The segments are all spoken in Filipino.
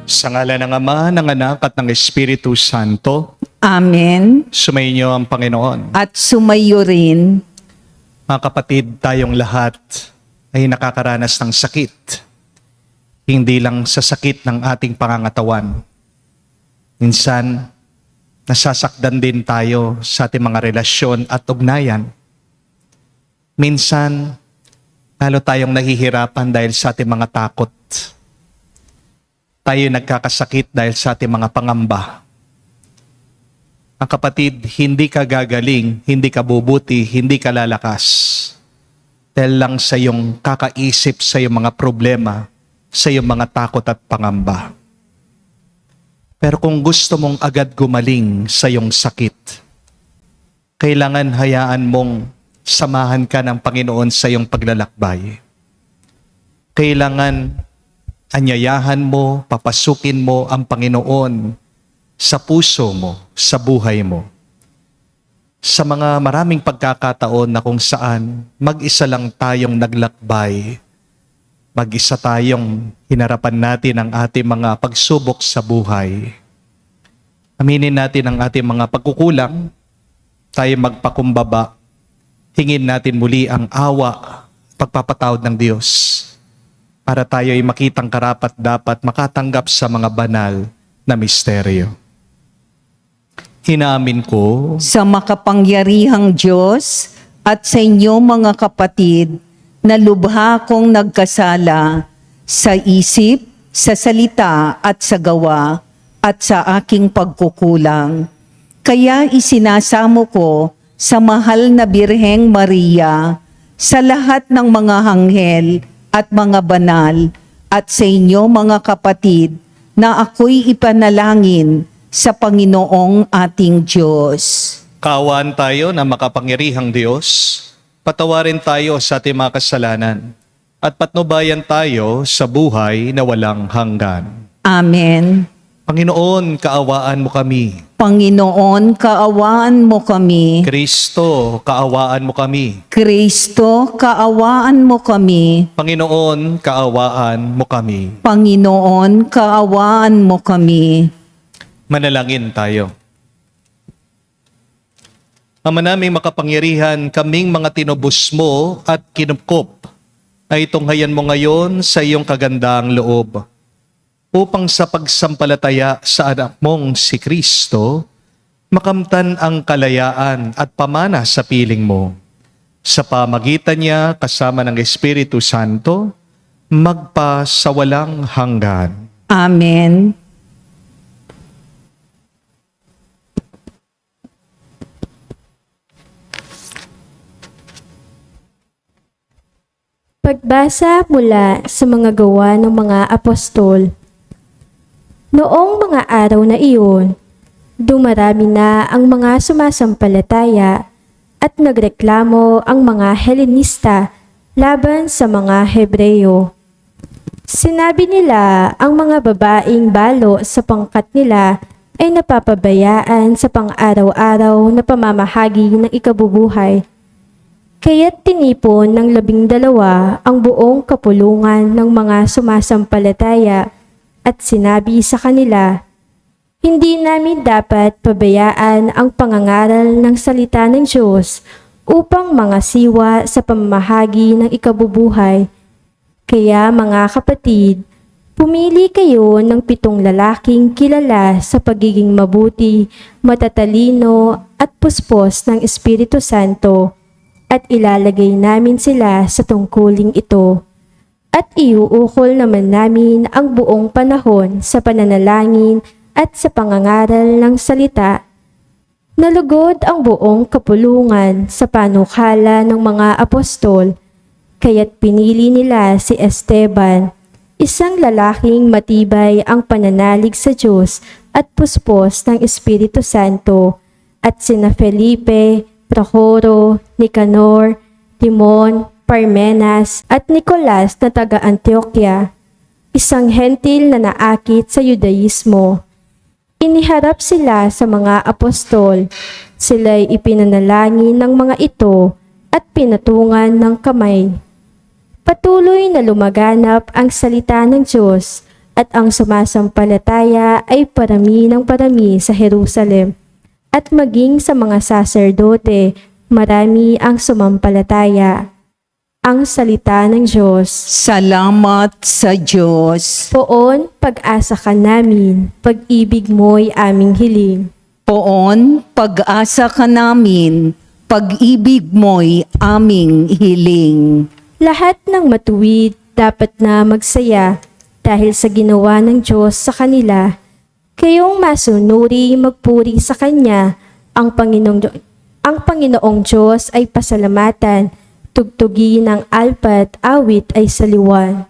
Sa ngalan ng Ama, ng Anak at ng Espiritu Santo, Amen. sumainyo ang Panginoon. At sumayo rin. Mga kapatid, tayong lahat ay nakakaranas ng sakit. Hindi lang sa sakit ng ating pangangatawan. Minsan, nasasakdan din tayo sa ating mga relasyon at ugnayan. Minsan, lalo tayong nahihirapan dahil sa ating mga takot. Tayo nagkakasakit dahil sa ating mga pangamba. Ang kapatid, hindi ka gagaling, hindi ka bubuti, hindi ka lalakas. Dahil lang sa iyong kakaisip sa iyong mga problema, sa iyong mga takot at pangamba. Pero kung gusto mong agad gumaling sa iyong sakit, kailangan hayaan mong samahan ka ng Panginoon sa iyong paglalakbay. Kailangan anyayahan mo, papasukin mo ang Panginoon sa puso mo, sa buhay mo. Sa mga maraming pagkakataon na kung saan mag-isa lang tayong naglakbay, mag-isa tayong hinarapan natin ang ating mga pagsubok sa buhay. Aminin natin ang ating mga pagkukulang, tayo magpakumbaba, hingin natin muli ang awa, pagpapatawad ng Diyos, para tayo ay makitang karapat-dapat makatanggap sa mga banal na misteryo. Inaamin ko Sa makapangyarihang Diyos at sa inyo mga kapatid, na lubha kong nagkasala sa isip, sa salita at sa gawa at sa aking pagkukulang. Kaya isinasamo ko sa mahal na Birheng Maria, sa lahat ng mga anghel at mga banal, at sa inyo mga kapatid, na ako'y ipanalangin sa Panginoong ating Diyos. kaawaan tayo na makapangyarihang Diyos, patawarin tayo sa ating mga kasalanan, at patnubayan tayo sa buhay na walang hanggan. Amen. Panginoon, kaawaan mo kami. Panginoon, kaawaan mo kami. Kristo, kaawaan mo kami. Kristo, kaawaan mo kami. Panginoon, kaawaan mo kami. Panginoon, kaawaan mo kami. Manalangin tayo. Ama naming makapangyarihan, kaming mga tinubos mo at kinupkop ay tunghayan mo ngayon sa iyong kagandaang loob, upang sa pagsampalataya sa anak mong si Kristo, makamtan ang kalayaan at pamana sa piling mo. Sa pamagitan niya kasama ng Espiritu Santo, magpa sa walang hanggan. Amen. Pagbasa mula sa mga gawa ng mga apostol. Noong mga araw na iyon, dumarami na ang mga sumasampalataya at nagreklamo ang mga Helenista laban sa mga Hebreyo. Sinabi nila ang mga babaeng balo sa pangkat nila ay napapabayaan sa pang-araw-araw na pamamahagi ng ikabubuhay. Kaya't tinipon ng 12 ang buong kapulungan ng mga sumasampalataya at sinabi sa kanila, "Hindi namin dapat pabayaan ang pangangaral ng salita ng Diyos upang mangasiwa sa pamamahagi ng ikabubuhay. Kaya mga kapatid, pumili kayo ng 7 lalaking kilala sa pagiging mabuti, matatalino at puspos ng Espiritu Santo, at ilalagay namin sila sa tungkuling ito. At iuukol naman namin ang buong panahon sa pananalangin at sa pangangaral ng salita." Nalugod ang buong kapulungan sa panukala ng mga apostol, kaya't pinili nila si Esteban, isang lalaking matibay ang pananalig sa Diyos at puspos ng Espiritu Santo, at sina Felipe, Procoro, Nicanor, Timon, Parmenas at Nicolas na taga-Antioquia, isang hentil na naakit sa Judaismo. Iniharap sila sa mga apostol. Sila'y ipinanalangin ng mga ito at pinatungan ng kamay. Patuloy na lumaganap ang salita ng Diyos at ang sumasampalataya ay parami ng parami sa Jerusalem. At maging sa mga saserdote, marami ang sumampalataya. Ang salita ng Diyos. Salamat sa Diyos. Poon, pag-asa ka namin, pag-ibig mo'y aming hiling. Poon, pag-asa ka namin, pag-ibig mo'y aming hiling. Lahat ng matuwid dapat na magsaya dahil sa ginawa ng Diyos sa kanila. Kayong masunuri magpuri sa Kanya, ang Panginoong Diyos ay pasalamatan, tugtugin ng alpat, awit ay saliwan.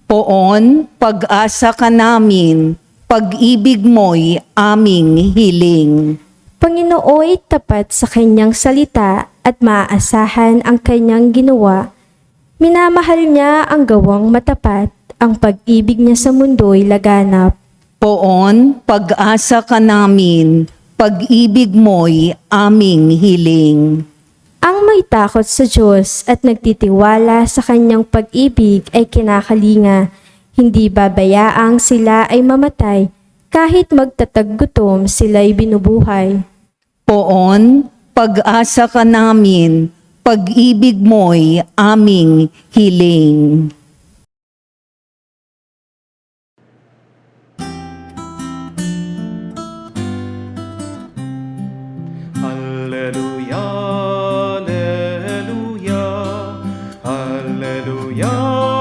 Poon, pag-asa ka namin, pag-ibig mo'y aming hiling. Panginooy tapat sa Kanyang salita at maaasahan ang Kanyang ginawa. Minamahal niya ang gawang matapat, ang pag-ibig niya sa mundo'y laganap. Poon, pag-asa ka namin, pag-ibig mo'y aming hiling. Ang may takot sa Diyos at nagtitiwala sa Kanyang pag-ibig ay kinakalinga. Hindi babayaang sila ay mamatay, kahit magtataggutom sila'y binubuhay. Poon, pag-asa ka namin, pag-ibig mo'y aming hiling. Alleluia, alleluia, alleluia,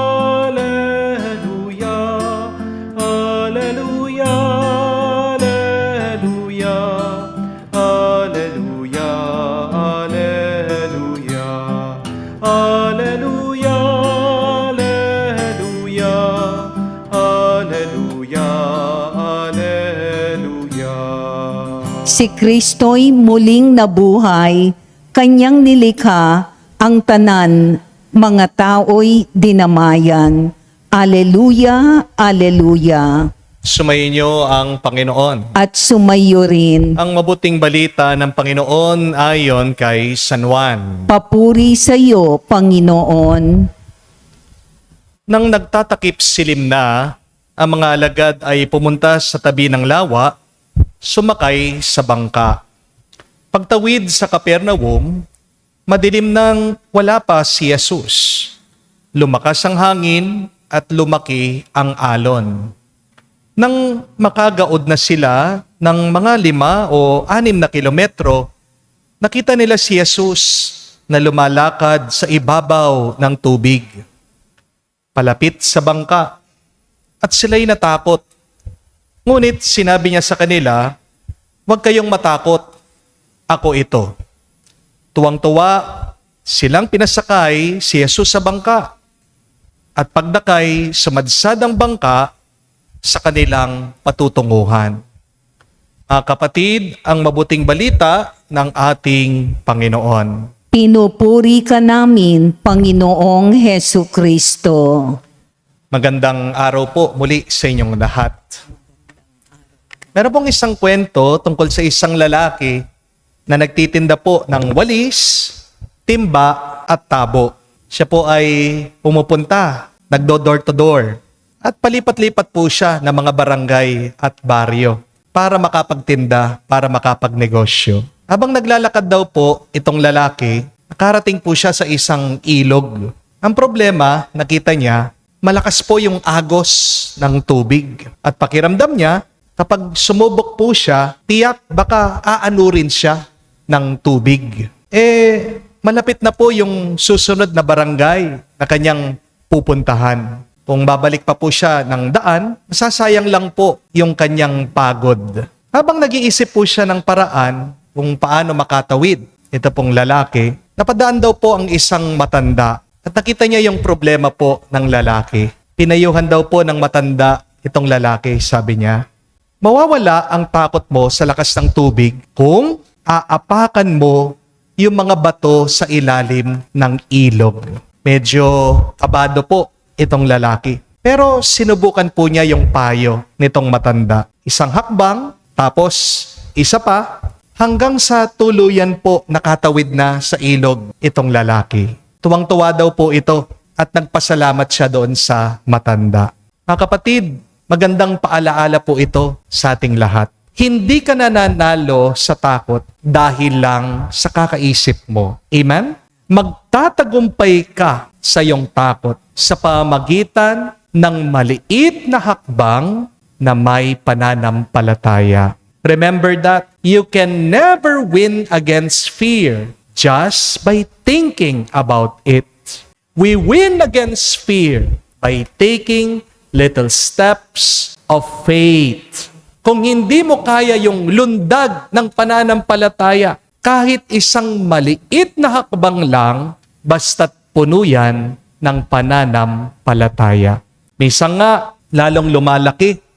alleluia, alleluia, alleluia, alleluia, alleluia, alleluia, alleluia, alleluia, alleluia. Si Kristo'y muling nabuhay, Kanyang nilikha ang tanan, mga tao'y dinamayan. Aleluya, aleluya. Sumainyo ang Panginoon. At sumayo rin. Ang mabuting balita ng Panginoon ayon kay San Juan. Papuri sa iyo, Panginoon. Nang nagtatakip silim na, ang mga alagad ay pumunta sa tabi ng lawa, sumakay sa bangka. Pagtawid sa Capernaum, madilim nang wala pa si Jesus. Lumakas ang hangin at lumaki ang alon. Nang makagaod na sila ng mga 5 o 6 na kilometro, nakita nila si Jesus na lumalakad sa ibabaw ng tubig. Palapit sa bangka at sila'y natakot. Ngunit sinabi niya sa kanila, "Huwag kayong matakot, ako ito." Tuwang-tuwa, silang pinasakay si Jesus sa bangka. At pagdakay, sumadsad ang bangka sa kanilang patutunguhan. Mga kapatid, ang mabuting balita ng ating Panginoon. Pinupuri ka namin, Panginoong Hesu Kristo. Magandang araw po muli sa inyong lahat. Meron pong isang kwento tungkol sa isang lalaki na nagtitinda po ng walis, timba at tabo. Siya po ay pumupunta, nagdo-door to door at palipat-lipat po siya ng mga barangay at baryo para makapagtinda, para makapagnegosyo. Habang naglalakad daw po itong lalaki, nakarating po siya sa isang ilog. Ang problema, nakita niya, malakas po yung agos ng tubig. At pakiramdam niya, kapag sumubok po siya, tiyak baka aanurin siya ng tubig. Malapit na po yung susunod na barangay na kanyang pupuntahan. Kung babalik pa po siya ng daan, masasayang lang po yung kanyang pagod. Habang nag-iisip po siya ng paraan kung paano makatawid, ito pong lalaki, napadaan daw po ang isang matanda at nakita niya yung problema po ng lalaki. Pinayuhan daw po ng matanda itong lalaki, sabi niya, "Mawawala ang takot mo sa lakas ng tubig kung aapakan mo yung mga bato sa ilalim ng ilog." Medyo kabado po itong lalaki. Pero sinubukan po niya yung payo nitong matanda. Isang hakbang, tapos isa pa, hanggang sa tuluyan po nakatawid na sa ilog itong lalaki. Tuwang-tuwa daw po ito at nagpasalamat siya doon sa matanda. Mga kapatid, Magandang paalaala po ito sa ating lahat. Hindi ka nananalo sa takot dahil lang sa kakaisip mo. Amen? Magtatagumpay ka sa iyong takot sa pamamagitan ng maliit na hakbang na may pananampalataya. Remember that you can never win against fear just by thinking about it. We win against fear by taking little steps of faith. Kung hindi mo kaya yung lundag ng pananampalataya, kahit isang maliit na hakbang lang, basta't puno yan ng pananampalataya. Minsan nga, lalong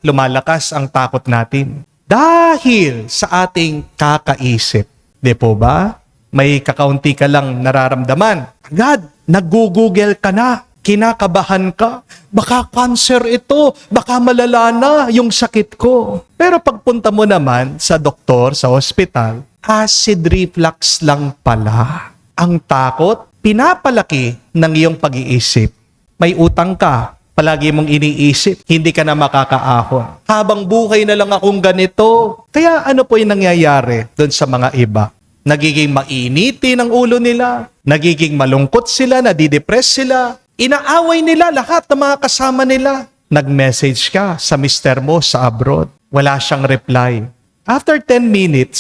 lumalakas ang takot natin. Dahil sa ating kakaisip. Di po ba? May kakaunti ka lang nararamdaman. Agad, nag-google ka na. Kinakabahan ka. Baka cancer ito. Baka malala na yung sakit ko. Pero pagpunta mo naman sa doktor, sa hospital, acid reflux lang pala. Ang takot, pinapalaki ng iyong pag-iisip. May utang ka, palagi mong iniisip, hindi ka na makakaahon. Habang buhay na lang akong ganito. Kaya ano po yung nangyayari doon sa mga iba? Nagiging mainitin ang ulo nila, nagiging malungkot sila, nadidepress sila, inaaway nila lahat ng mga kasama nila. Nag-message ka sa mister mo sa abroad, wala siyang reply. After 10 minutes,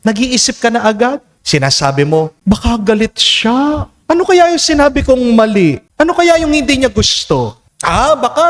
nag-iisip ka na agad. Sinasabi mo, baka galit siya. Ano kaya yung sinabi kong mali? Ano kaya yung hindi niya gusto? Baka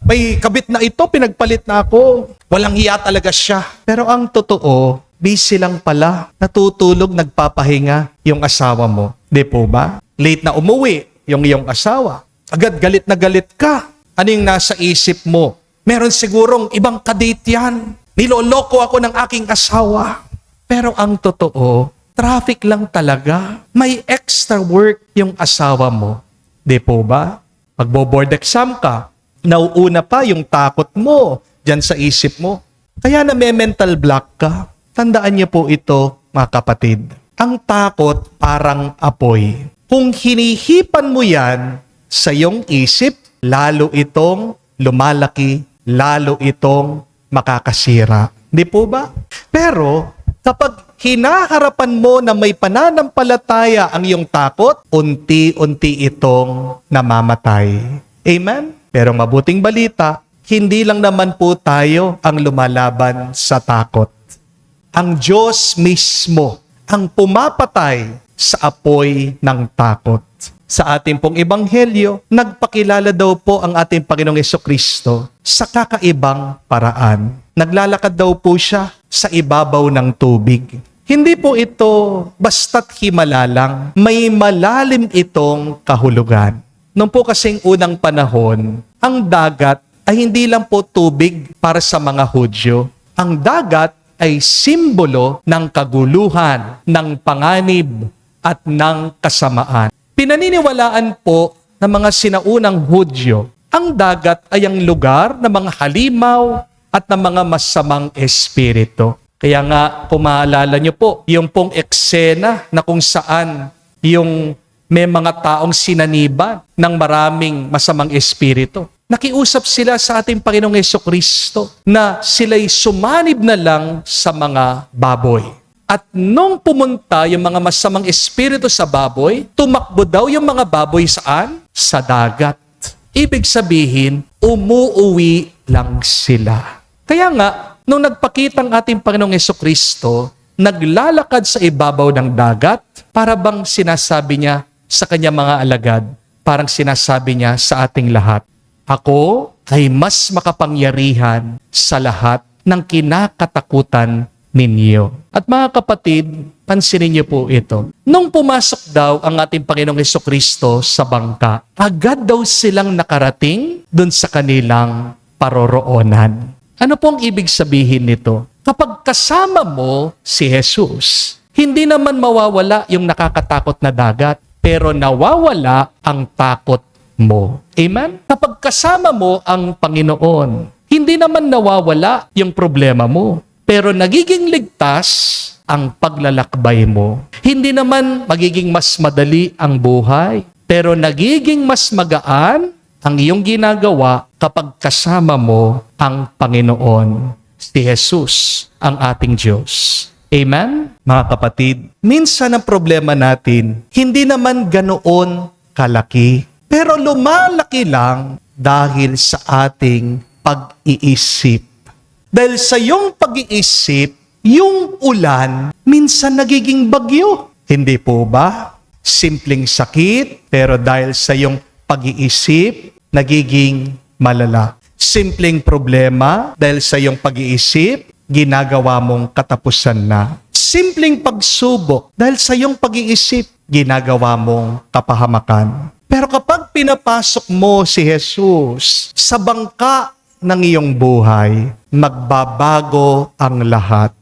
may kabit na ito, pinagpalit na ako. Walang hiya talaga siya. Pero ang totoo, busy lang pala. Natutulog, nagpapahinga yung asawa mo. Di po ba? Late na umuwi yung iyong asawa. Agad galit na galit ka. Ano yung nasa isip mo? Meron sigurong ibang kadate yan. Niloloko ako ng aking asawa. Pero ang totoo, traffic lang talaga. May extra work yung asawa mo. Di po ba? Magbo-board exam ka, nauuna pa yung takot mo dyan sa isip mo. Kaya na may mental block ka. Tandaan niyo po ito, mga kapatid. Ang takot parang apoy. Kung hinihipan mo yan sa iyong isip, lalo itong lumalaki, lalo itong makakasira. Di po ba? Pero kapag hinaharapan mo na may pananampalataya ang iyong takot, unti-unti itong namamatay. Amen? Pero mabuting balita, hindi lang naman po tayo ang lumalaban sa takot. Ang Diyos mismo ang pumapatay sa apoy ng takot. Sa ating pong ebanghelyo, nagpakilala daw po ang ating Panginoong Jesucristo sa kakaibang paraan. Naglalakad daw po siya sa ibabaw ng tubig. Hindi po ito basta't himala lang, may malalim itong kahulugan. Noong po kasing unang panahon, ang dagat ay hindi lang po tubig para sa mga Hudyo. Ang dagat ay simbolo ng kaguluhan, ng panganib, at ng kasamaan. Pinaniniwalaan po ng mga sinaunang Hudyo, ang dagat ay ang lugar ng mga halimaw at ng mga masamang espiritu. Kaya nga, kung maalala nyo po, yung pong eksena na kung saan yung may mga taong sinaniban ng maraming masamang espiritu. Nakiusap sila sa ating Panginoong Jesucristo na sila'y sumanib na lang sa mga baboy. At nung pumunta yung mga masamang espiritu sa baboy, tumakbo daw yung mga baboy saan? Sa dagat. Ibig sabihin, umuuwi lang sila. Kaya nga, nung nagpakita ang ating Panginoong Jesucristo, naglalakad sa ibabaw ng dagat, para bang sinasabi niya sa kanyang mga alagad, parang sinasabi niya sa ating lahat, ako ay mas makapangyarihan sa lahat ng kinakatakutan ninyo. At mga kapatid, pansinin niyo po ito. Nung pumasok daw ang ating Panginoong Jesucristo sa bangka, agad daw silang nakarating dun sa kanilang paroroonan. Ano pong ibig sabihin nito? Kapag kasama mo si Jesus, hindi naman mawawala yung nakakatakot na dagat, pero nawawala ang takot mo. Amen? Kapag kasama mo ang Panginoon, hindi naman nawawala yung problema mo, pero nagiging ligtas ang paglalakbay mo. Hindi naman magiging mas madali ang buhay, pero nagiging mas magaan ang iyong ginagawa kapag kasama mo ang Panginoon, si Jesus, ang ating Diyos. Amen? Mga kapatid, minsan ang problema natin, hindi naman ganoon kalaki, pero lumalaki lang dahil sa ating pag-iisip. Dahil sa iyong pag-iisip, yung ulan minsan nagiging bagyo. Hindi po ba? Simpleng sakit, pero dahil sa iyong pag-iisip, nagiging malala. Simpleng problema, dahil sa iyong pag-iisip, ginagawa mong katapusan na. Simpleng pagsubok, dahil sa iyong pag-iisip, ginagawa mong kapahamakan. Pero kapag pinapasok mo si Jesus sa bangka ng iyong buhay, magbabago ang lahat.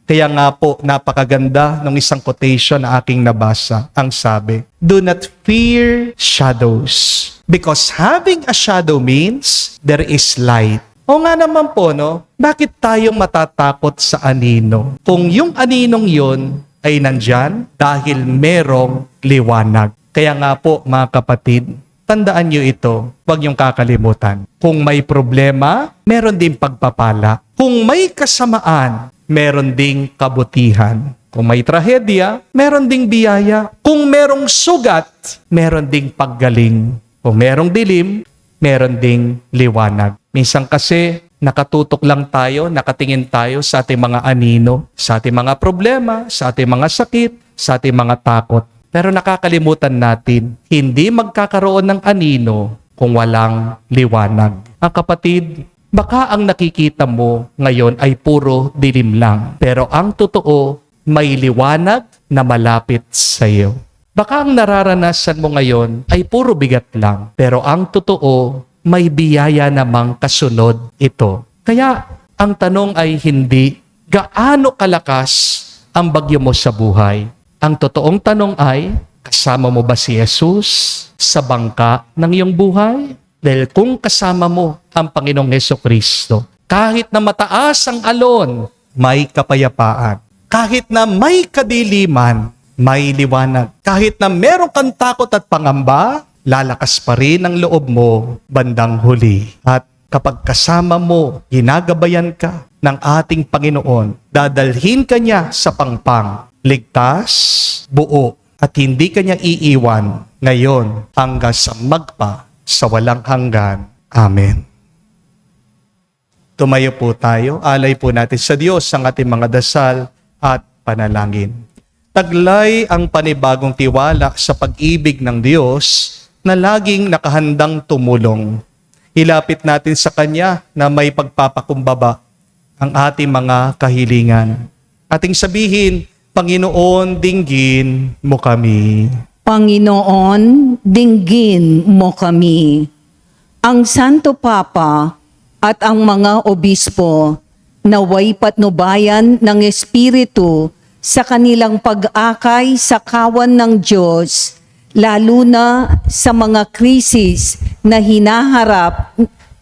Kaya nga po, napakaganda ng isang quotation na aking nabasa. Ang sabi, "Do not fear shadows, because having a shadow means there is light." O nga naman po, no? Bakit tayo matatakot sa anino? Kung yung aninong yun ay nandyan dahil merong liwanag. Kaya nga po, mga kapatid, tandaan nyo ito, huwag niyong kakalimutan. Kung may problema, meron din pagpapala. Kung may kasamaan, meron ding kabutihan. Kung may trahedya, meron ding biyaya. Kung merong sugat, meron ding paggaling. Kung merong dilim, meron ding liwanag. Minsan kasi, nakatutok lang tayo, nakatingin tayo sa ating mga anino, sa ating mga problema, sa ating mga sakit, sa ating mga takot. Pero nakakalimutan natin, hindi magkakaroon ng anino kung walang liwanag. Ang kapatid, baka ang nakikita mo ngayon ay puro dilim lang. Pero ang totoo, may liwanag na malapit sa iyo. Baka ang nararanasan mo ngayon ay puro bigat lang. Pero ang totoo, may biyaya namang kasunod ito. Kaya ang tanong ay hindi, gaano kalakas ang bagyo mo sa buhay? Ang totoong tanong ay, kasama mo ba si Jesus sa bangka ng iyong buhay? Dahil kung kasama mo ang Panginoong Hesukristo, kahit na mataas ang alon, may kapayapaan. Kahit na may kadiliman, may liwanag. Kahit na meron kang takot at pangamba, lalakas pa rin ang loob mo bandang huli. At kapag kasama mo, ginagabayan ka ng ating Panginoon, dadalhin ka niya sa pangpang, ligtas, buo, at hindi ka niya iiwan ngayon hanggang sa magpa sa walang hanggan. Amen. Tumayo po tayo, alay po natin sa Diyos ang ating mga dasal at panalangin. Taglay ang panibagong tiwala sa pag-ibig ng Diyos na laging nakahandang tumulong. Ilapit natin sa Kanya na may pagpapakumbaba ang ating mga kahilingan. Ating sabihin, Panginoon, dinggin mo kami. Panginoon, dinggin mo kami. Ang Santo Papa at ang mga obispo naway patnubayan ng Espiritu sa kanilang pag-akay sa kawan ng Diyos, lalo na sa mga krisis na hinaharap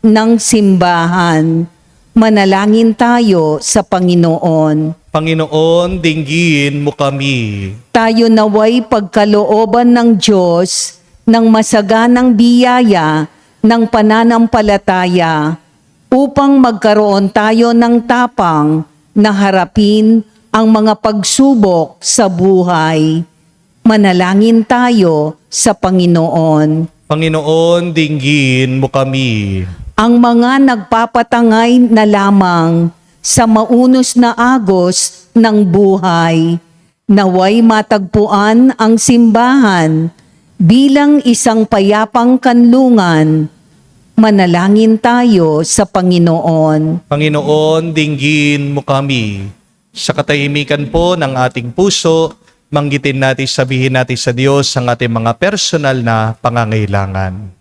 ng simbahan. Manalangin tayo sa Panginoon. Panginoon, dinggin mo kami. Tayo naway pagkalooban ng Diyos ng masaganang biyaya ng pananampalataya upang magkaroon tayo ng tapang na harapin ang mga pagsubok sa buhay. Manalangin tayo sa Panginoon. Panginoon, dinggin mo kami. Ang mga nagpapatangay na lamang sa maunos na agos ng buhay, naway matagpuan ang simbahan bilang isang payapang kanlungan. Manalangin tayo sa Panginoon. Panginoon, dinggin mo kami. Sa katahimikan po ng ating puso, manggitin natin, sabihin natin sa Diyos ang ating mga personal na pangangailangan.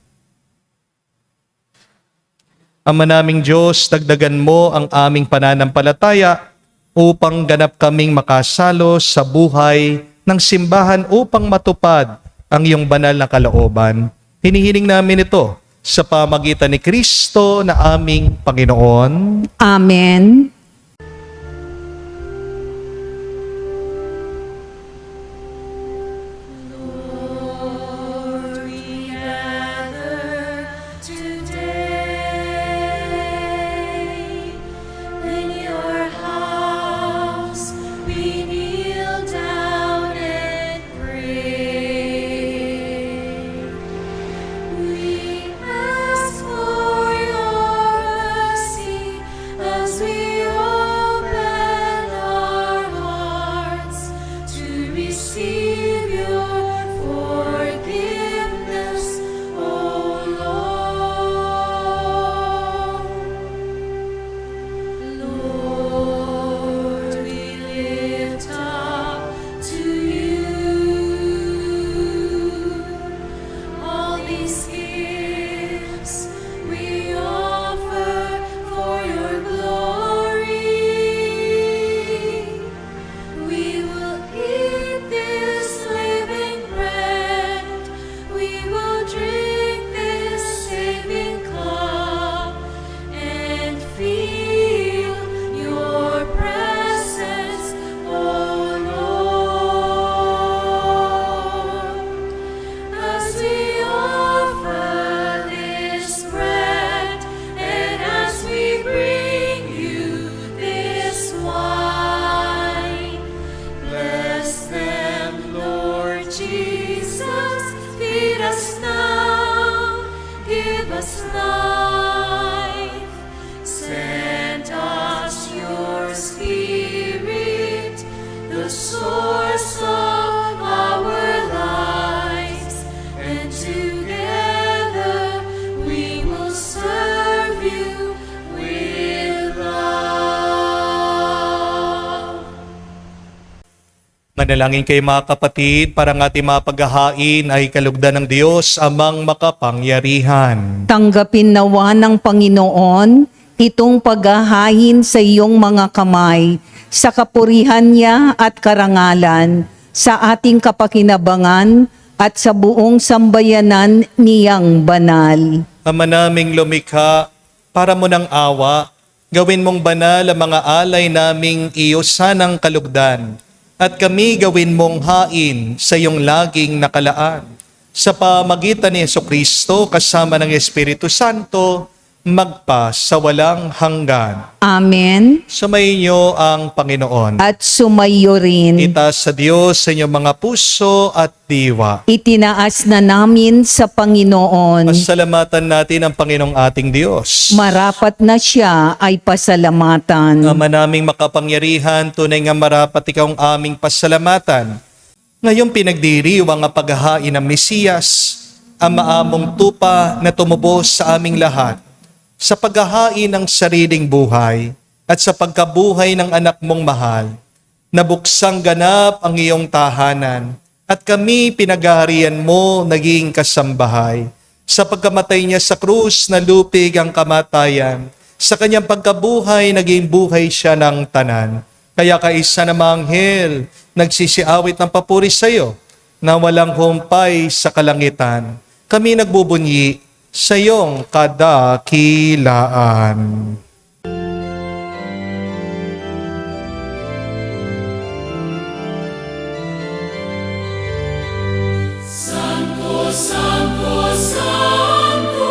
Ama naming Diyos, dagdagan mo ang aming pananampalataya upang ganap kaming makasalo sa buhay ng simbahan upang matupad ang iyong banal na kalooban. Hinihiling namin ito sa pamagitan ni Kristo na aming Panginoon. Amen. To Manalangin kayo mga kapatid para ang ating mga paghahain ay kalugdan ng Diyos amang makapangyarihan. Tanggapin nawa ng Panginoon itong paghahain sa iyong mga kamay, sa kapurihan niya at karangalan, sa ating kapakinabangan at sa buong sambayanan niyang banal. Ama naming lumikha, para mo ng awa, gawin mong banal ang mga alay naming iyo sanang kalugdan, at kami gawin mong hain sa iyong laging nakalaan. Sa pamagitan ni Jesucristo kasama ng Espiritu Santo, magpa sa walang hanggan. Amen. Sumainyo ang Panginoon. At sumayo rin. Itaas sa Diyos sa inyong mga puso at diwa. Itinaas na namin sa Panginoon. Pasalamatan natin ang Panginoong ating Diyos. Marapat na siya ay pasalamatan. Ama naming makapangyarihan, tunay nga marapat ikaw ang aming pasalamatan. Ngayong pinagdiriwang ang paghahain ng Mesiyas, ang maamong tupa na tumubos sa aming lahat, sa paghahain ng sariling buhay at sa pagkabuhay ng anak mong mahal, nabuksang ganap ang iyong tahanan at kami pinaghaharian mo naging kasambahay. Sa pagkamatay niya sa krus na lupig ang kamatayan, sa kanyang pagkabuhay naging buhay siya ng tanan. Kaya kaisa na mga anghel nagsisiawit ng papuri sa iyo na walang humpay sa kalangitan. Kami nagbubunyi sa iyong kadakilaan. Santo, Santo, Santo,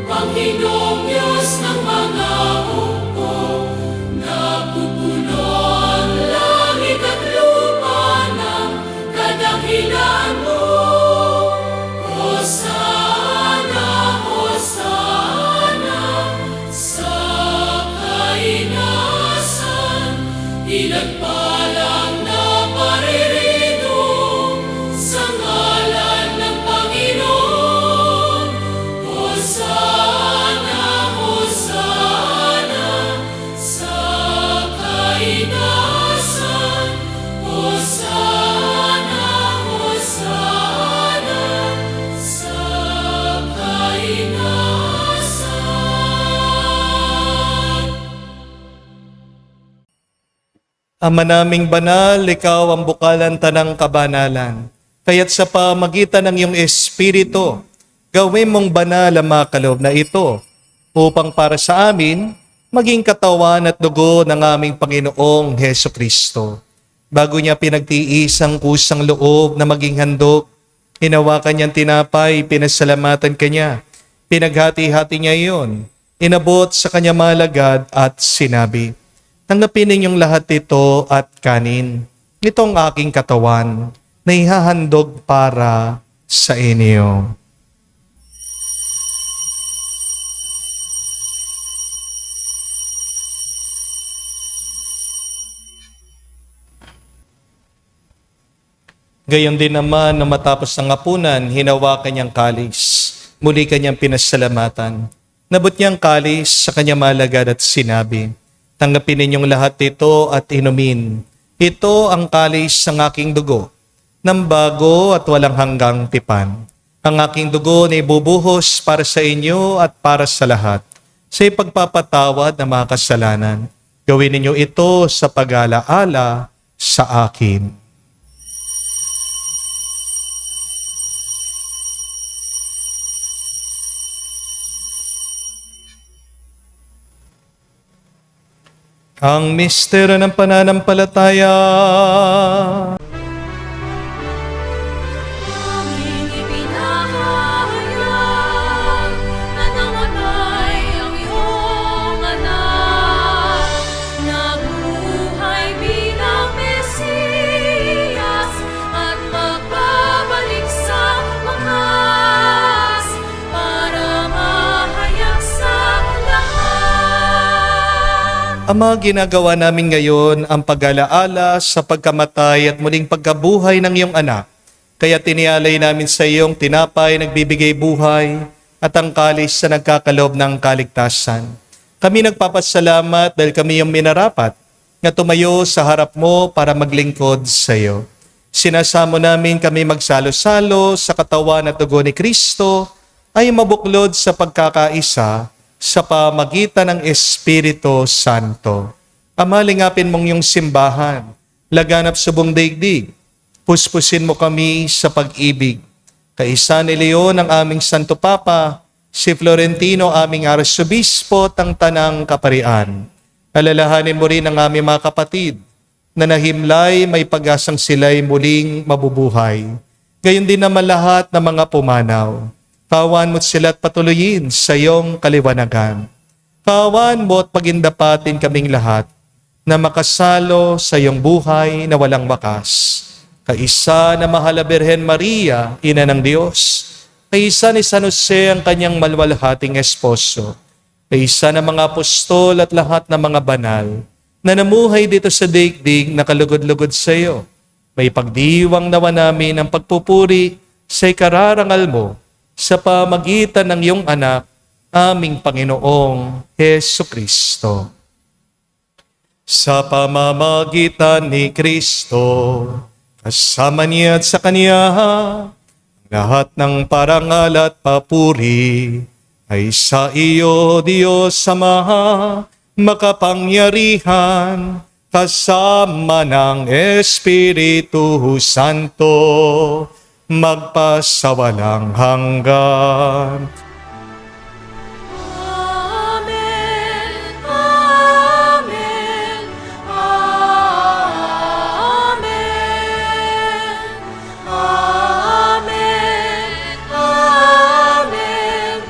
Panginoong Diyos ng mga hukbo, napupuno ang langit at lupa ng kadakilaan mo. Hosana, Hosana, sa kainasan, pinagpalang na paririto sa ngalan ng Panginoon. Hosana, Hosana, sa kainasan. Hosana, Hosana, sa kainasan. Ama naming banal, ikaw ang bukalan tanang kabanalan. Kaya't sa pamagitan ng iyong Espiritu, gawin mong banal ang mga kaloob na ito, upang para sa amin, maging katawan at dugo ng aming Panginoong Heso Kristo. Bago niya pinagtiis ang kusang loob na maging handog, hinawakan niyang tinapay, pinasalamatan kanya. Pinaghati-hati niya iyon, inabot sa kanya malagad at sinabi, tanggapin ninyong lahat ito at kanin. Ito ang aking katawan na ihahandog para sa inyo. Gayon din naman na matapos ng hapunan, hinawakan niyang kalis. Muli kanyang pinasalamatan. Nabot niyang kalis sa kanyang malagad at sinabi, tanggapin ninyong lahat ito at inumin. Ito ang kalis ng aking dugo, ng bago at walang hanggang tipan. Ang aking dugo na ibubuhos para sa inyo at para sa lahat, sa ipagpapatawad ng mga kasalanan. Gawin ninyo ito sa pag-alaala sa akin. Ang misteryo ng pananampalataya. Aming ipinahayag na namatay ang iyong anak, nabuhay bilang Mesiyas at magbabalik sa wakas para mahayag sa lahat. Ama, ginagawa namin ngayon ang pag-alaala sa pagkamatay at muling pagkabuhay ng iyong anak. Kaya tinialay namin sa iyong tinapay nagbibigay buhay at ang kalis sa nagkakaloob ng kaligtasan. Kami nagpapasalamat dahil kami yung minarapat na tumayo sa harap mo para maglingkod sa iyo. Sinasamo namin kami magsalo-salo sa katawan at dugo ni Kristo ay mabuklod sa pagkakaisa sa pamagitan ng Espiritu Santo. Ama, lingapin mong yung simbahan, laganap sa buong daigdig. Puspusin mo kami sa pag-ibig. Kaisa ni Leon ang aming Santo Papa, si Florentino aming Arsobispo ng Tanang Kaparian. Alalahanin mo rin ang aming mga kapatid na nahimlay may pag-asang sila'y muling mabubuhay. Gayon din naman lahat ng mga pumanaw. Kawan mo't sila at patuloyin sa iyong kaliwanagan. Kawan mo at pagindapatin kaming lahat na makasalo sa iyong buhay na walang wakas. Kaisa na mahal na Birhen Maria, Ina ng Diyos. Kaisa ni San Jose ang kanyang malwalhating esposo. Kaisa ng mga apostol at lahat ng mga banal na namuhay dito sa daigdig na kalugod-lugod sa iyo. May pagdiwang nawa namin ang pagpupuri sa ikararangal mo sa pamagitan ng iyong anak, aming Panginoong Hesukristo. Sa pamamagitan ni Kristo, kasama niya at sa Kanya, lahat ng parangal at papuri ay sa iyo, Diyos Ama, makapangyarihan, kasama ng Espiritu Santo, magpasawalang hanggan. Amen, Amen, Amen, Amen, Amen,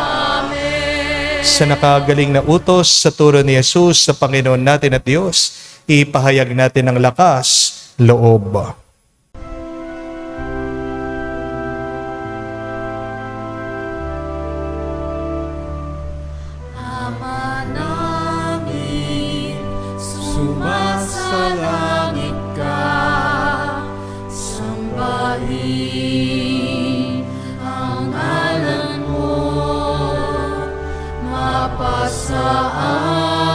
Amen. Sa nakagaling na utos sa turo ni Jesus sa Panginoon natin at Diyos, ipahayag natin ang lakas, loob. Ama namin, sumasalangit ka, sambahin ang ngalan mo, mapasa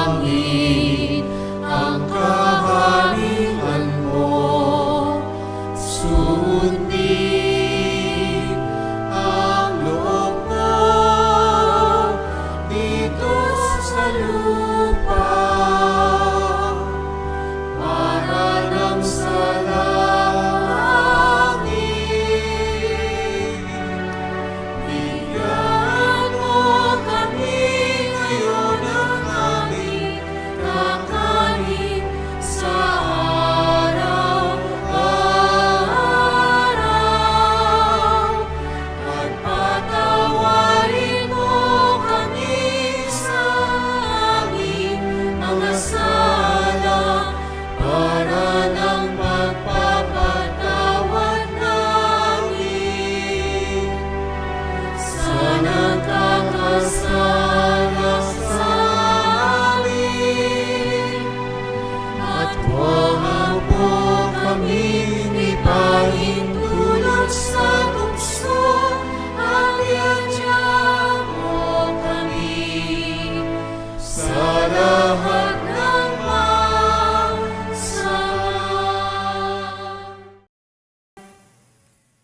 amin ang kaharian mo, sundin ang loob mo dito sa lupa para nang sa langit. Bigyan mo kami ngayon ng aming kakanin sa araw-araw at patawarin mo kami sa aming mga sala para ng pagpapatawad namin sa nagkakasala sa amin. At huwag mo kami ipahintulot sa tukso, at iadya mo kami sa lahat ng masama.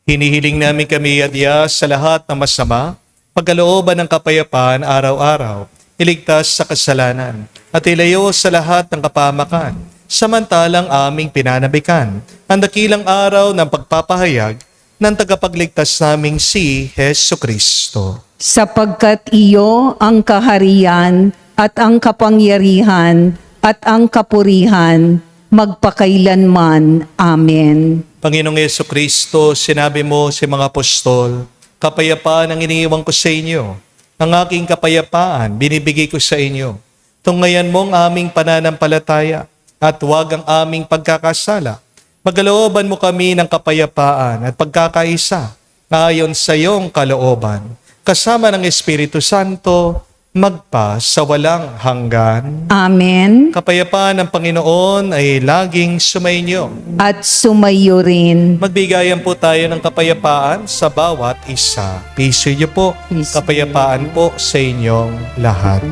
Hinihiling namin kami adya sa lahat ng masama, pagkalooban ng kapayapaan araw-araw, iligtas sa kasalanan, at ilayo sa lahat ng kapamakan, samantalang aming pinanabikan ang dakilang araw ng pagpapahayag ng tagapagligtas naming si Hesukristo. Sapagkat iyo ang kaharian at ang kapangyarihan at ang kapurihan magpakailanman. Amen. Panginoong Hesukristo, sinabi mo sa mga apostol, kapayapaan ang iniiwan ko sa inyo. Ang aking kapayapaan binibigay ko sa inyo. Tunghayan mo ang aming pananampalataya at huwag ang aming pagkakasala. Magalooban mo kami ng kapayapaan at pagkakaisa ayon sa iyong kalooban. Kasama ng Espiritu Santo, magpa sa walang hanggan. Amen. Kapayapaan ng Panginoon ay laging sumainyo. At sumayo rin. Magbigayan po tayo ng kapayapaan sa bawat isa. Piso niyo po, Piso. kapayapaan po sa inyong lahat.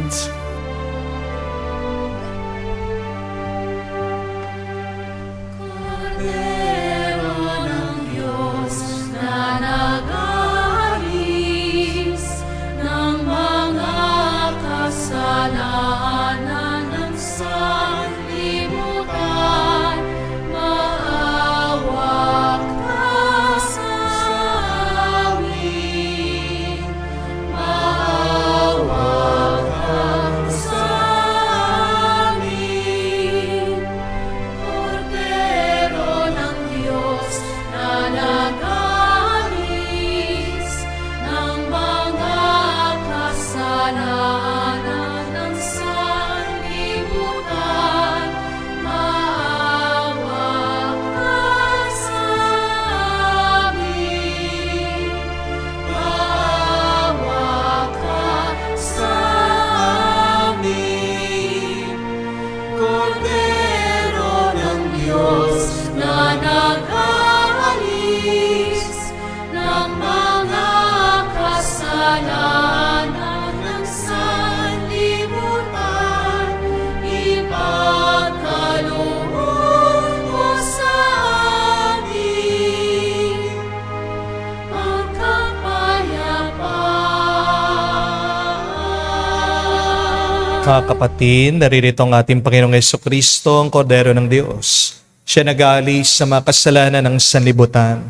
Mga kapatid, naririto ang ating Panginoong Jesucristo, ang Kordero ng Diyos. Siya nag-aalis sa mga kasalanan ng sanlibutan.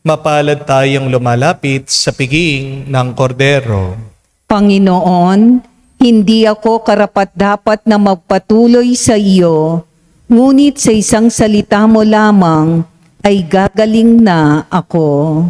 Mapalad tayong lumalapit sa piging ng Kordero. Panginoon, hindi ako karapat-dapat na magpatuloy sa iyo, ngunit sa isang salita mo lamang ay gagaling na ako.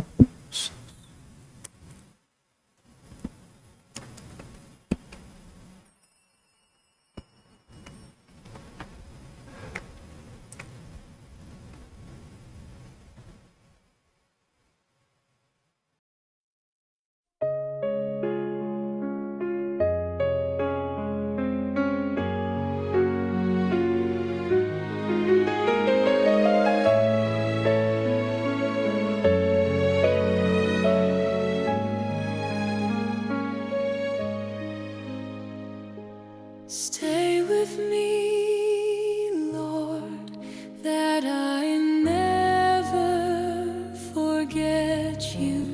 Stay with me, Lord, that I never forget you.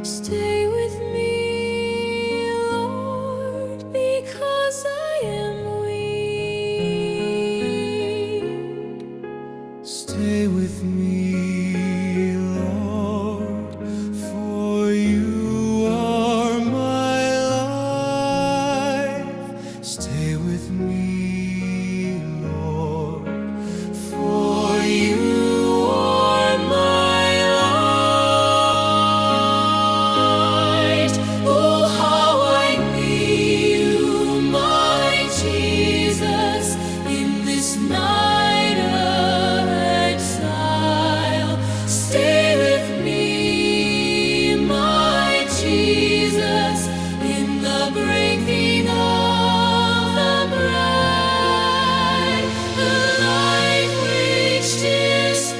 Stay with me, Lord, because I am weak. Stay with me, Lord, for you are my life. Stay with me, Lord, for you are my Light. Oh, how I need you, my Jesus, in this night of exile. Stay with me, my Jesus, in the breaking of the bread, the light which disperses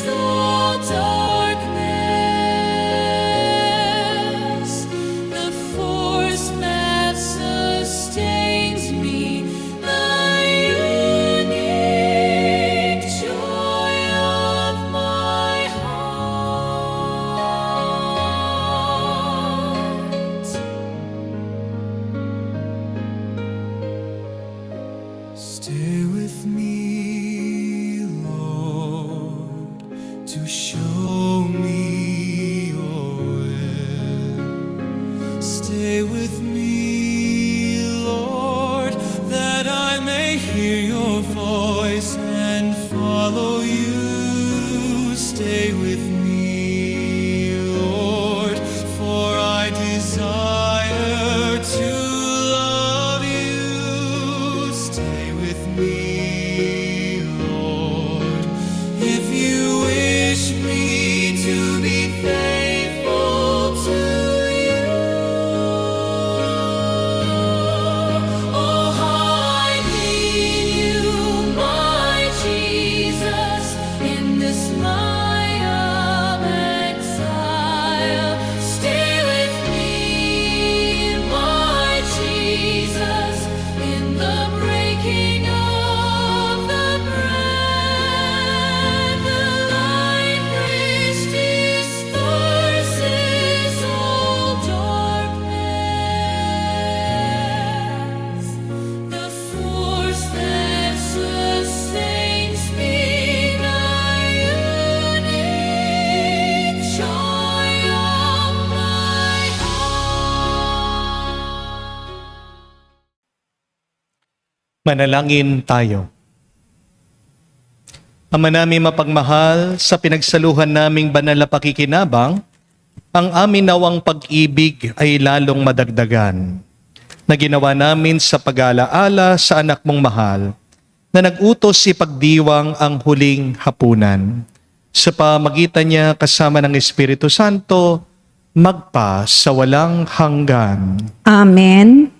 all darkness, the force that sustains me, the unique joy of my heart. Stay with me, Lord, to show me your will. Stay with me, Lord, that I may hear your voice and follow you. Stay with me, Lord, for I desire to love you. Stay with me, Lord, if you wish me to be faithful to you. Oh, how I need you, my Jesus, in this night of exile. Stay with me, my Jesus, in the breaking of the bread, the light which disperses all darkness, the force that sustains me, the unique joy of my heart. Manalangin tayo. Ama namin mapagmahal, sa pinagsaluhan naming banal na pakikinabang, ang amin nawang pag-ibig ay lalong madagdagan, na ginawa namin sa pag-alaala sa anak mong mahal, na nag-utos ipagdiwang ang huling hapunan. Sa pamagitan niya kasama ng Espiritu Santo, magpa sa walang hanggan. Amen.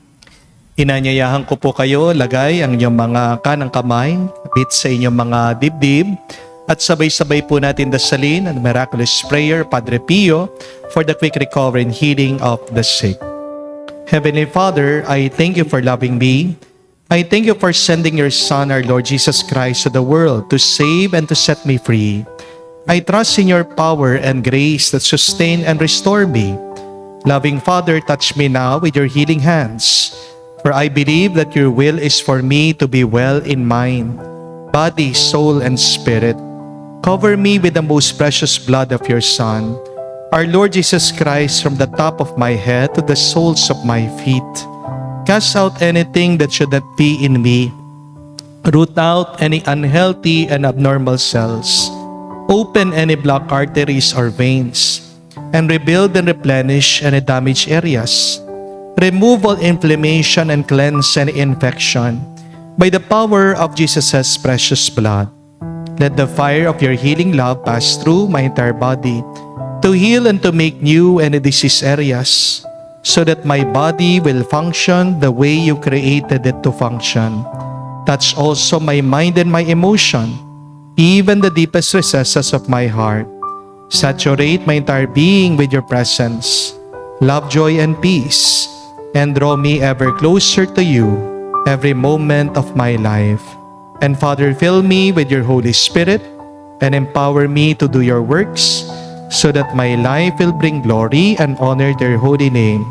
Inanyayahan ko po kayo, lagay ang inyong mga kanang kamay, bit sa inyong mga dibdib, at sabay-sabay po natin dasalin ang miraculous prayer, Padre Pio, for the quick recovery and healing of the sick. Heavenly Father, I thank you for loving me. I thank you for sending your Son, our Lord Jesus Christ, to the world to save and to set me free. I trust in your power and grace that sustain and restore me. Loving Father, touch me now with your healing hands. For I believe that your will is for me to be well in mind, body, soul, and spirit. Cover me with the most precious blood of your Son, our Lord Jesus Christ, from the top of my head to the soles of my feet. Cast out anything that should not be in me. Root out any unhealthy and abnormal cells. Open any blocked arteries or veins, and rebuild and replenish any damaged areas. Remove all inflammation and cleanse any infection by the power of Jesus' precious blood. Let the fire of your healing love pass through my entire body to heal and to make new any disease areas, so that my body will function the way you created it to function. Touch also my mind and my emotion, even the deepest recesses of my heart. Saturate my entire being with your presence, love, joy, and peace, and draw me ever closer to you every moment of my life. And Father, fill me with your Holy Spirit and empower me to do your works, so that my life will bring glory and honor to your holy name.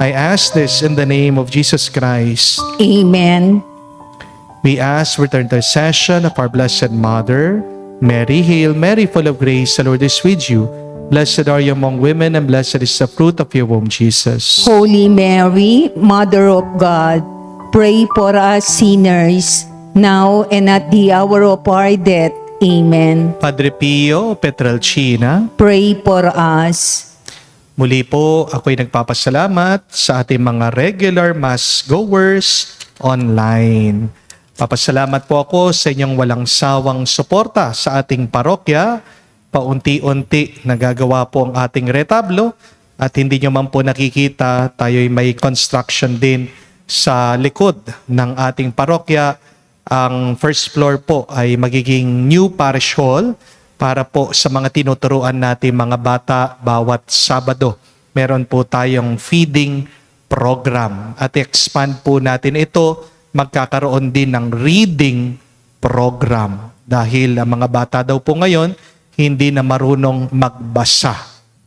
I ask this in the name of Jesus Christ. Amen. We ask for the intercession of our Blessed Mother, Mary. Hail Mary, full of grace, the Lord is with you. Blessed are you among women, and blessed is the fruit of your womb, Jesus. Holy Mary, Mother of God, pray for us sinners, now and at the hour of our death. Amen. Padre Pio Petralcina, Pray for us. muli po ako'y nagpapasalamat sa ating mga regular mass goers online. Papasalamat po ako sa inyong walang sawang suporta sa ating parokya. Paunti-unti nagagawa po ang ating retablo, at hindi nyo man po nakikita, tayo'y may construction din sa likod ng ating parokya. Ang first floor po ay magiging new parish hall para po sa mga tinuturuan natin mga bata bawat Sabado. Meron po tayong feeding program, at expand po natin ito. Magkakaroon din ng reading program dahil ang mga bata daw po ngayon hindi na marunong magbasa.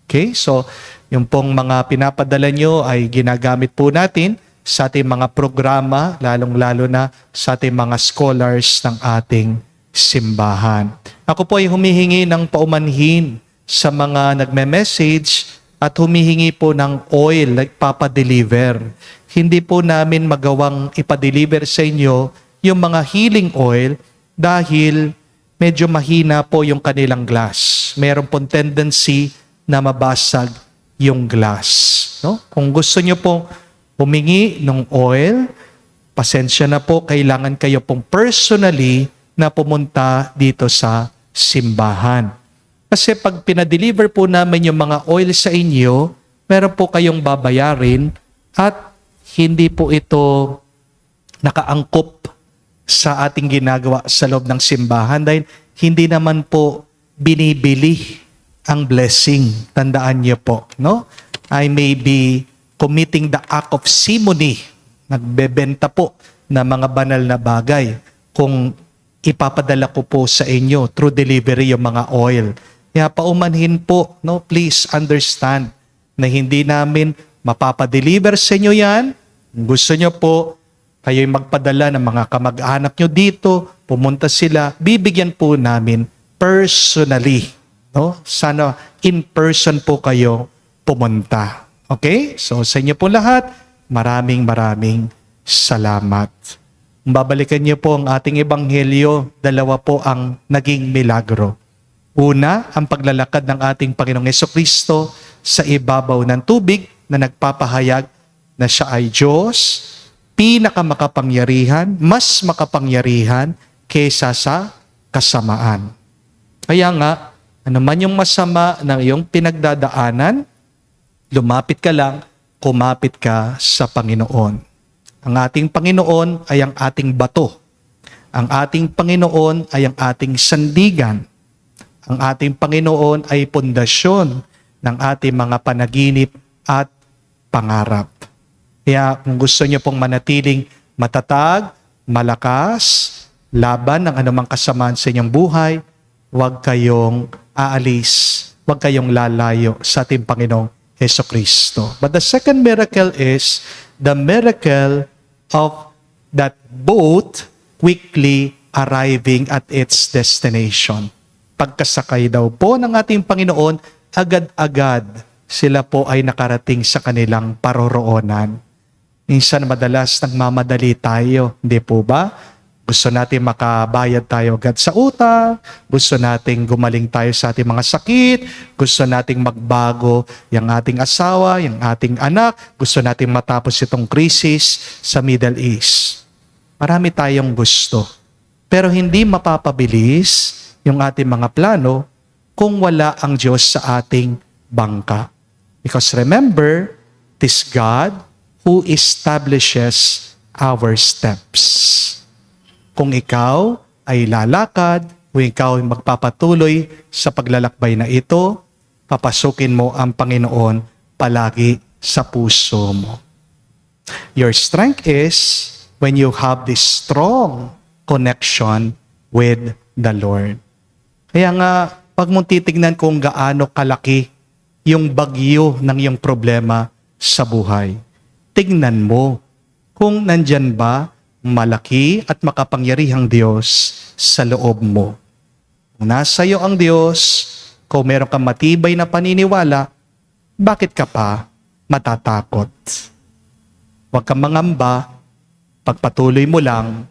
Okay? So, yung pong mga pinapadala nyo ay ginagamit po natin sa ating mga programa, lalong-lalo na sa ating mga scholars ng ating simbahan. Ako po ay humihingi ng paumanhin sa mga nagme-message at humihingi po ng oil, nagpapadeliver. Hindi po namin magawang ipadeliver sa inyo yung mga healing oil dahil medyo mahina po yung kanilang glass. Meron pong tendency na mabasag yung glass. No? Kung gusto nyo pong humingi ng oil, pasensya na po, kailangan kayo pong personally na pumunta dito sa simbahan. Kasi pag pinadeliver po namin yung mga oil sa inyo, meron po kayong babayarin at hindi po ito nakaangkop sa ating ginagawa sa loob ng simbahan dahil hindi naman po binibili ang blessing. Tandaan niyo po, no? I may be committing the act of simony. Nagbebenta po ng mga banal na bagay kung ipapadala ko po sa inyo through delivery yung mga oil. Kaya paumanhin po, no? Please understand na hindi namin mapapadeliver sa inyo yan. Kung gusto nyo po, kayo'y magpadala ng mga kamag-anak nyo dito, pumunta sila, bibigyan po namin personally. No? Sana in person po kayo pumunta. Okay? So sa inyo po lahat, maraming salamat. Kung babalikan niyo po ang ating ebanghelyo, dalawa po ang naging milagro. Una, ang paglalakad ng ating Panginoong Hesukristo sa ibabaw ng tubig na nagpapahayag na siya ay Diyos, pinakamakapangyarihan, mas makapangyarihan kaysa sa kasamaan. Kaya nga, ano man yung masama ng iyong pinagdadaanan, lumapit ka lang, kumapit ka sa Panginoon. Ang ating Panginoon ay ang ating bato. Ang ating Panginoon ay ang ating sandigan. Ang ating Panginoon ay pundasyon ng ating mga panaginip at pangarap. Kaya kung gusto niyo pong manatiling matatag, malakas, laban ng anumang kasamaan sa inyong buhay, huwag kayong aalis, huwag kayong lalayo sa ating Panginoong Hesukristo. But the second miracle is the miracle of that boat quickly arriving at its destination. Pagkasakay daw po ng ating Panginoon, agad-agad sila po ay nakarating sa kanilang paroroonan. Minsan madalas nagmamadali tayo, hindi po ba? Gusto natin makabayad tayo agad sa utang, gusto nating gumaling tayo sa ating mga sakit, gusto nating magbago yung ating asawa, yung ating anak, gusto nating matapos itong krisis sa Middle East. Marami tayong gusto. Pero hindi mapapabilis yung ating mga plano kung wala ang Diyos sa ating bangka. Because remember, it is God who establishes our steps. Kung ikaw ay lalakad, kung ikaw ay magpapatuloy sa paglalakbay na ito, papasukin mo ang Panginoon palagi sa puso mo. Your strength is when you have this strong connection with the Lord. Kaya nga, pag mong titignan kung gaano kalaki yung bagyo ng iyong problema sa buhay, tignan mo kung nandyan ba malaki at makapangyarihang Diyos sa loob mo. Kung nasa iyo ang Diyos, kung meron kang matibay na paniniwala, bakit ka pa matatakot? Huwag kang mangamba, pagpatuloy mo lang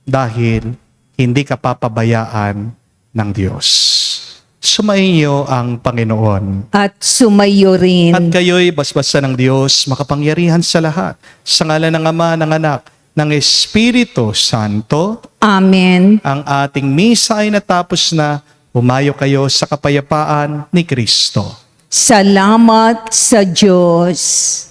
dahil hindi ka papabayaan ng Diyos. Sumainyo ang Panginoon. At sumayo rin. At kayo'y basbasan ng Diyos, makapangyarihan sa lahat. Sa ngalan ng Ama, ng Anak, ng Espiritu Santo, Amen. ang ating misa ay natapos na. Humayo kayo sa kapayapaan ni Kristo. Salamat sa Diyos.